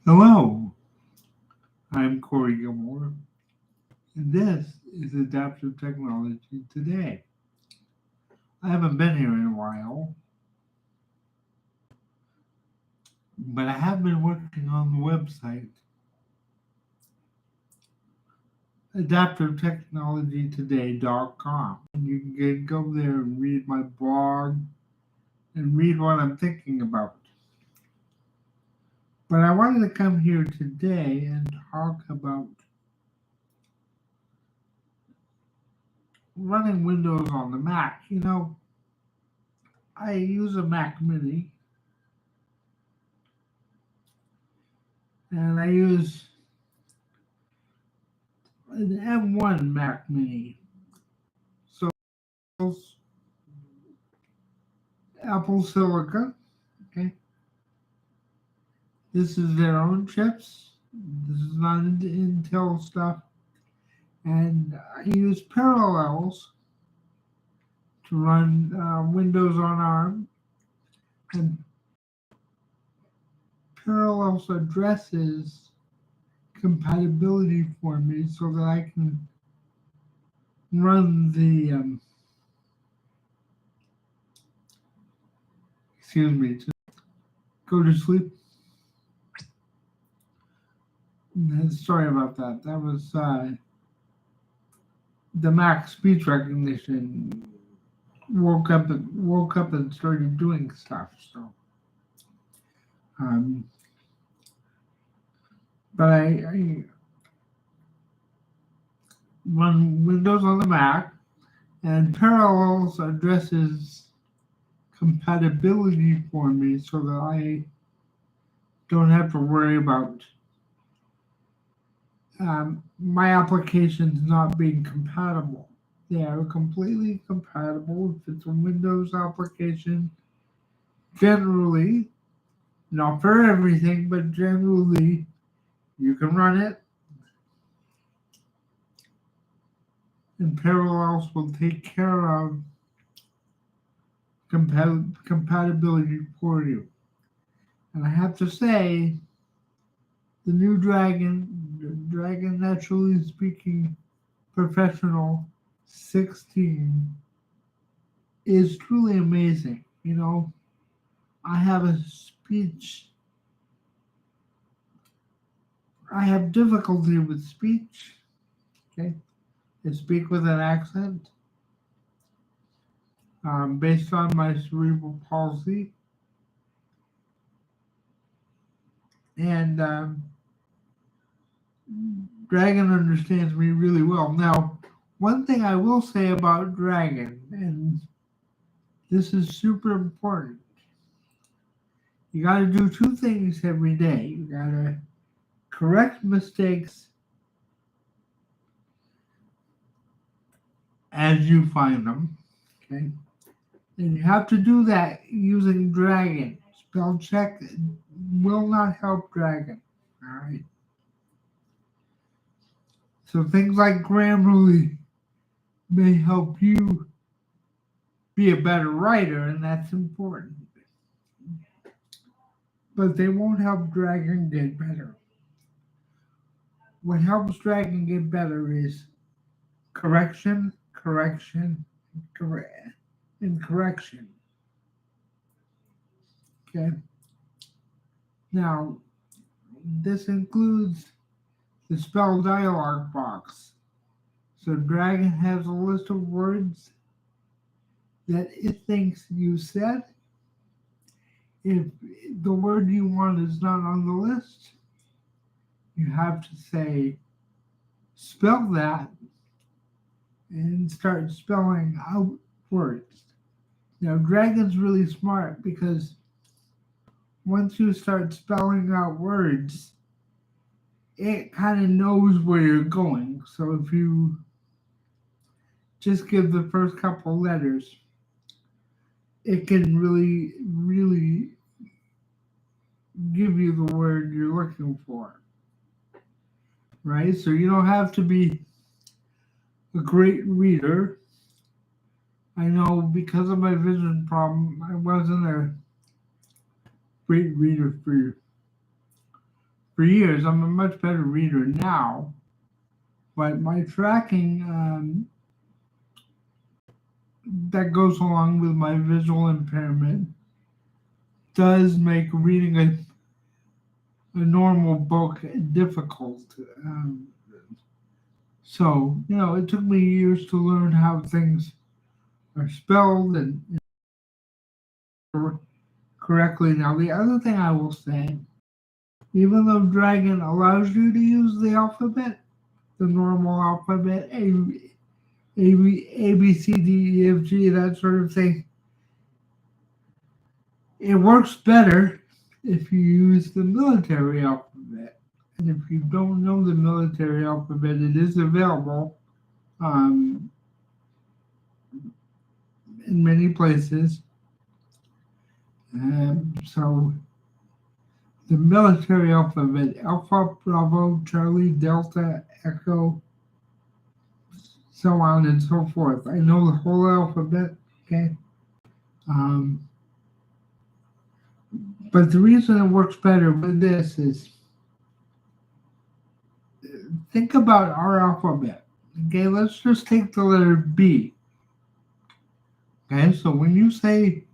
Hello, I'm Corey Gilmore, and this is Adaptive Technology Today. I haven't been here in a while, but I have been working on the website adaptivetechnologytoday.com. You can go there and read my blog and read what I'm thinking about. But I wanted to come here today and talk about running Windows on the Mac. I use a Mac Mini, and I use an M1 Mac Mini. So Apple Silicon, okay. This is their own chips. This is not Intel stuff. And I use Parallels to run Windows on ARM. And Parallels addresses compatibility for me so that I can run the, just go to sleep. Sorry about that. That was the Mac speech recognition woke up and started doing stuff. So, but I run Windows on the Mac, and Parallels addresses compatibility for me so that I don't have to worry about my applications not being compatible. They are completely compatible if it's a Windows application. Generally, not for everything, but generally, you can run it, and Parallels will take care of compatibility for you. And I have to say, the new Dragon Naturally Speaking Professional 16 is truly amazing. I have difficulty with speech. Okay, I speak with an accent based on my cerebral palsy, and Dragon understands me really well. Now, one thing I will say about Dragon, and this is super important, you got to do two things every day. You got to correct mistakes as you find them, okay? And you have to do that using Dragon. Spell check will not help Dragon, all right? So things like Grammarly may help you be a better writer, and that's important. But they won't help Dragon get better. What helps Dragon get better is correction, and correction. Okay. Now, this includes the spell dialog box. So Dragon has a list of words that it thinks you said. If the word you want is not on the list, you have to say, spell that, and start spelling out words. Now, Dragon's really smart because once you start spelling out words, it kind of knows where you're going. So if you just give the first couple letters, it can really, really give you the word you're looking for. Right? So you don't have to be a great reader. I know because of my vision problem, I wasn't a great reader for years. I'm a much better reader now, but my tracking that goes along with my visual impairment does make reading a normal book difficult. So, it took me years to learn how things are spelled and correctly. Now, the other thing I will say, even though Dragon allows you to use the alphabet, the normal alphabet, A, B, C, D, E, F, G, that sort of thing, it works better if you use the military alphabet. And if you don't know the military alphabet, it is available um, in many places. So the military alphabet: Alpha, Bravo, Charlie, Delta, Echo, so on and so forth. I know the whole alphabet, okay? But the reason it works better with this is, think about our alphabet. Okay, let's just take the letter B. Okay, so when you say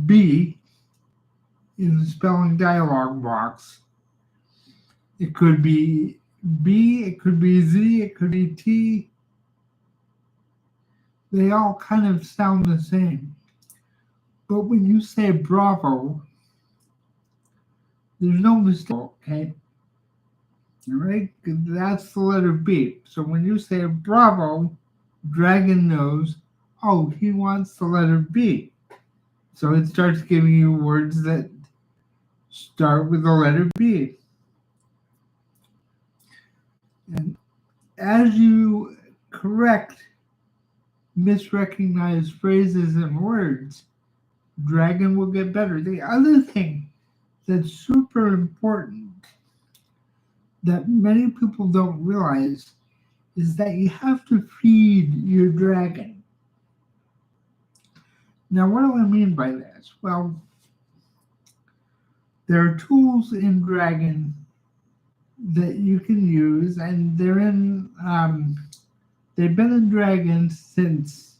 B in the spelling dialog box, it could be B, it could be Z, it could be T. They all kind of sound the same. But when you say Bravo, there's no mistake, okay? All right, that's the letter B. So when you say Bravo, Dragon knows, oh, he wants the letter B. So it starts giving you words that start with the letter B. And as you correct misrecognized phrases and words, Dragon will get better. The other thing that's super important that many people don't realize is that you have to feed your Dragon. Now, what do I mean by this? Well, there are tools in Dragon that you can use, and they've been in Dragon since,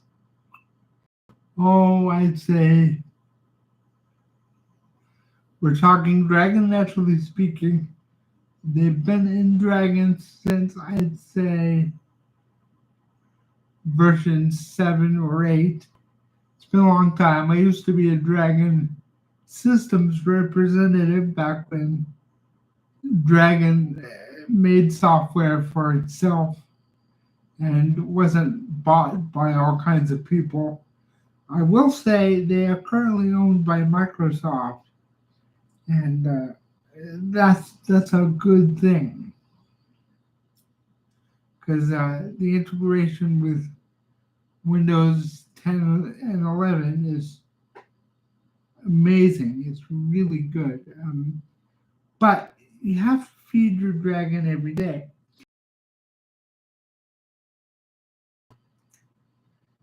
I'd say, we're talking Dragon Naturally Speaking. They've been in Dragon since, I'd say, version 7 or 8. It's been a long time. I used to be a Dragon systems representative back when Dragon made software for itself and wasn't bought by all kinds of people. I will say they are currently owned by Microsoft, and that's a good thing, because the integration with Windows 10 and 11 is amazing. It's really good. But you have to feed your Dragon every day.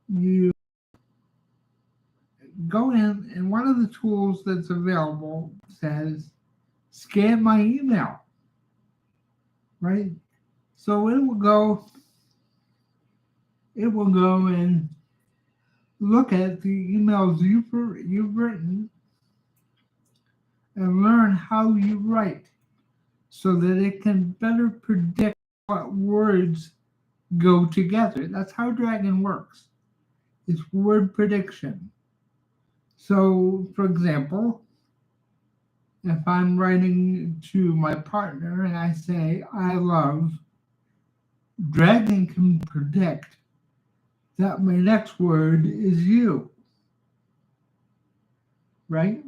You go in, and one of the tools that's available says, scan my email, right? So it will go and look at the emails you've written and learn how you write so that it can better predict what words go together. That's how Dragon works. It's word prediction. So, for example, if I'm writing to my partner and I say, I love, Dragon can predict that my next word is you, right?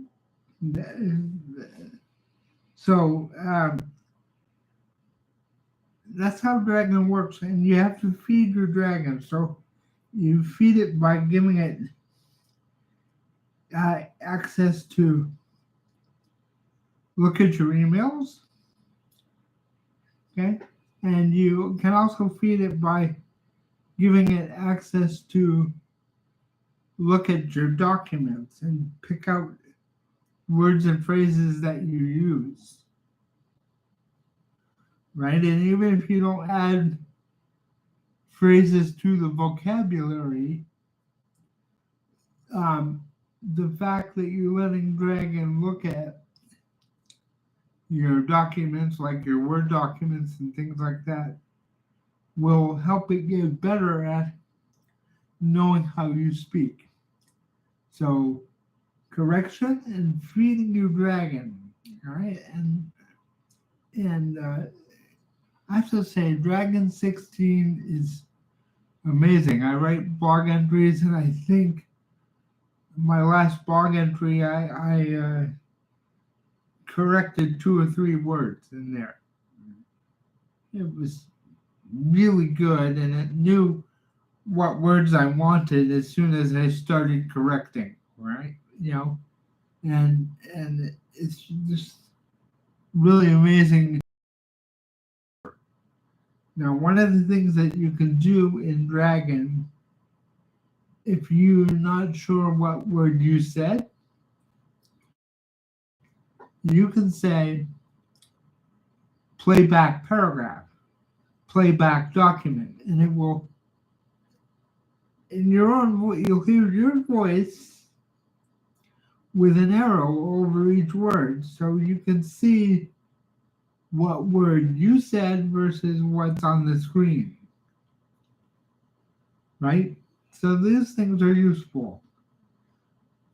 So that's how Dragon works, and you have to feed your Dragon. So you feed it by giving it access to look at your emails, okay? And you can also feed it by giving it access to look at your documents and pick out words and phrases that you use. right? And even if you don't add phrases to the vocabulary, um, the fact that you're letting Dragon look at your documents, like your Word documents and things like that, will help it get better at knowing how you speak. So, correction and feeding your dragon, all right? And I have to say, Dragon 16 is amazing. I write blog entries, and I think my last blog entry, I corrected 2 or 3 words in there. It was really good, and it knew what words I wanted as soon as I started correcting, right? And it's just really amazing. Now, one of the things that you can do in Dragon, if you're not sure what word you said, you can say playback paragraph, playback document, and it will, in your own voice, you'll hear your voice with an arrow over each word, so you can see what word you said versus what's on the screen, right? So these things are useful.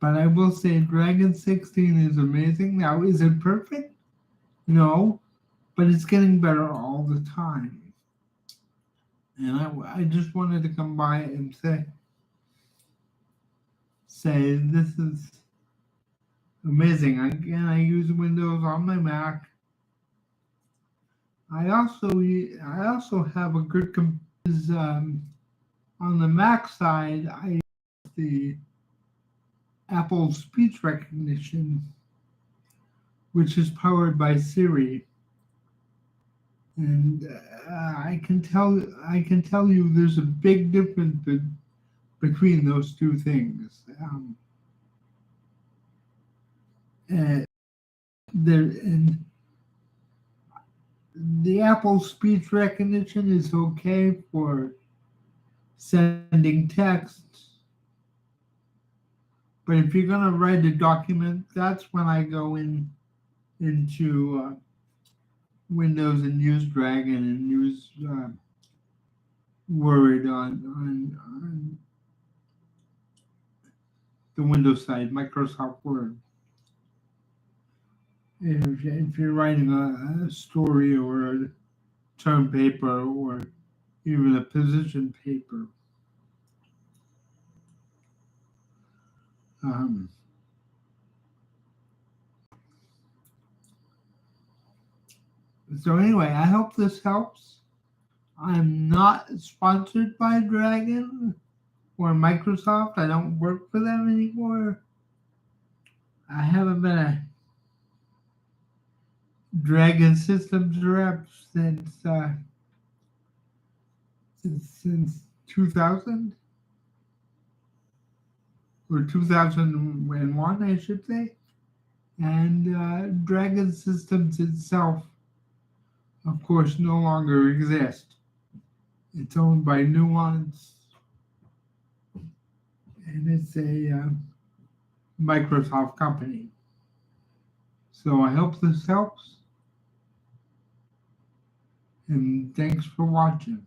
But I will say Dragon 16 is amazing. Now, is it perfect? No, but it's getting better all the time. And I just wanted to come by and say this is amazing. Again, I use Windows on my Mac. I also have a good on the Mac side. I use the Apple speech recognition, which is powered by Siri, and I can tell you there's a big difference between those two things. Uh, and the Apple speech recognition is okay for sending text, but if you're going to write a document, that's when I go into Windows and use Dragon and use Word on the Windows side, Microsoft Word. If you're writing a story or a term paper or even a position paper. So anyway, I hope this helps. I'm not sponsored by Dragon or Microsoft. I don't work for them anymore. I haven't been a Dragon Systems rep since 2000 or 2001, I should say. And Dragon Systems itself, of course, no longer exists. It's owned by Nuance, and it's a Microsoft company. So I hope this helps, and thanks for watching.